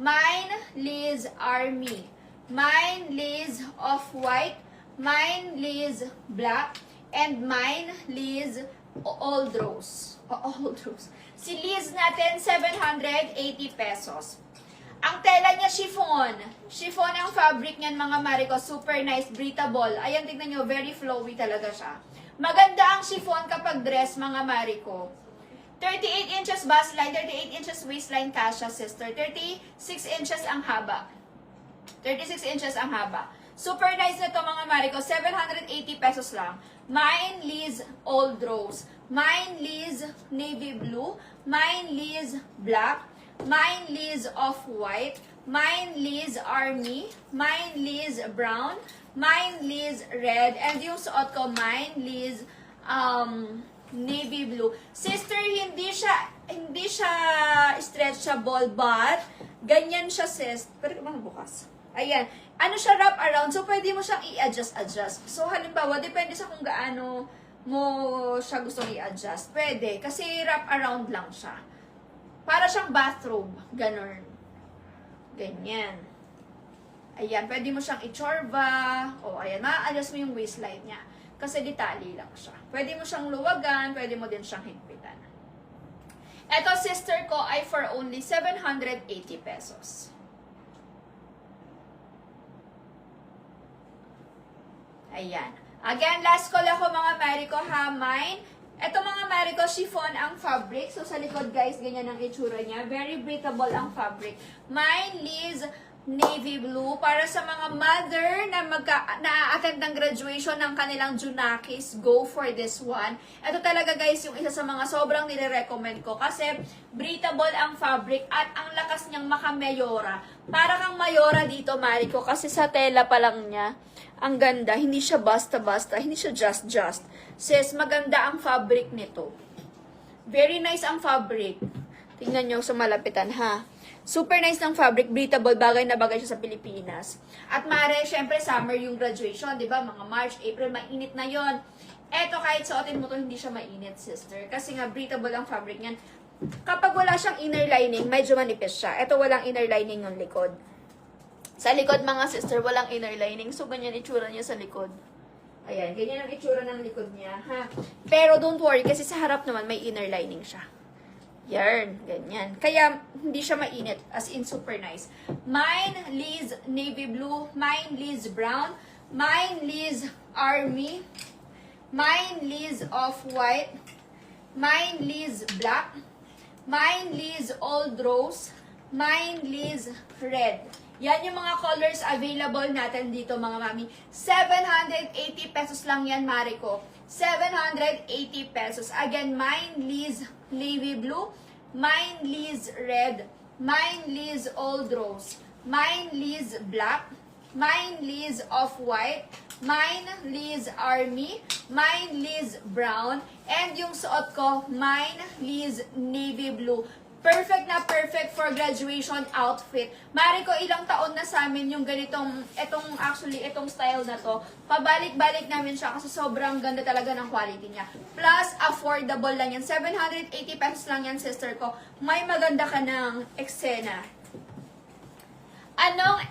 Mine, Liz, Army. Mine, Liz, Off-White. Mine, Liz, Black. And mine, Liz, Old Rose. Old Rose. Si Liz natin, 780 pesos. Ang tela niya, chiffon. Chiffon ang fabric niyan, mga Marico. Super nice, breathable. Ayan, tignan nyo, very flowy talaga siya. Maganda ang chiffon kapag dress, mga Marico. 38 inches bust line, 38 inches waistline kasha, sister. 36 inches ang haba. 36 inches ang haba. Super nice na to, mga Marico. 780 pesos lang. Mine, Liz, Old Rose. Mine, Liz, Navy Blue. Mine, Liz, Black. Mine, Liz, Off-White. Mine, Liz, Army. Mine, Liz, Brown. Mine, Liz, Red. And yung suot ko, mine, Liz, Navy Blue. Sister, hindi siya stretchable, but ganyan siya, sis. Pero mga bukas. Ayan. Ano siya, wrap around. So, pwede mo siyang i-adjust. So, halimbawa, depende sa kung gaano mo siya gustong i-adjust. Pwede. Kasi wrap around lang siya. Para siyang bathrobe. Ganon. Ganyan. Ayan. Pwede mo siyang i-chorba. O, ayan. Ma-adjust mo yung waistline niya. Kasi ditali lang siya. Pwede mo siyang luwagan. Pwede mo din siyang higpitan. Ito, sister ko, ay for only 780 pesos. Ayan. Again, last call ako, mga Marico, ha. Mine. Ito, mga Marico, chiffon ang fabric. So, sa likod, guys, ganyan ang itsura niya. Very breathable ang fabric. Mine, Liz, Navy Blue. Para sa mga mother na na-attend ng graduation ng kanilang Junakis, go for this one. Ito talaga, guys, yung isa sa mga sobrang nire-recommend ko. Kasi, breathable ang fabric at ang lakas niyang makamayora. Para kang mayora dito, Marico. Kasi sa tela pa lang niya, ang ganda, hindi siya basta-basta, hindi siya just. Sis, maganda ang fabric nito. Very nice ang fabric. Tingnan nyo sa malapitan, ha? Super nice ng fabric, breathable, bagay na bagay siya sa Pilipinas. At mare, syempre, summer yung graduation, di ba? Mga March, April, mainit na yon. Eto, kahit suotin mo to, hindi siya mainit, sister. Kasi nga, breathable ang fabric niyan. Kapag wala siyang inner lining, medyo manipis siya. Eto, walang inner lining yung likod. Sa likod, mga sister, walang inner lining. So, ganyan itsura niya sa likod. Ayan, ganyan ang itsura ng likod niya, ha? Pero, don't worry, kasi sa harap naman, may inner lining siya. Yarn, ganyan. Kaya, hindi siya mainit. As in, super nice. Mine, Liz, Navy Blue. Mine, Liz, Brown. Mine, Liz, Army. Mine, Liz, Off-White. Mine, Liz, Black. Mine, Liz, Old Rose. Mine, Liz, Red. Yan yung mga colors available natin dito, mga mami. 780 pesos lang yan, Marico. 780 pesos. Again, mine, Liz, Navy Blue. Mine, Liz, Red. Mine, Liz, Old Rose. Mine, Liz, Black. Mine, Liz, Off-White. Mine, Liz, Army. Mine, Liz, Brown. And yung suot ko, mine, Liz, Navy Blue. Perfect na perfect for graduation outfit. Marico, ilang taon na sa amin yung ganitong, itong style na to. Pabalik-balik namin siya kasi sobrang ganda talaga ng quality niya. Plus, affordable lang yan. 780 pesos lang yan, sister ko. May maganda ka ng eksena. Anong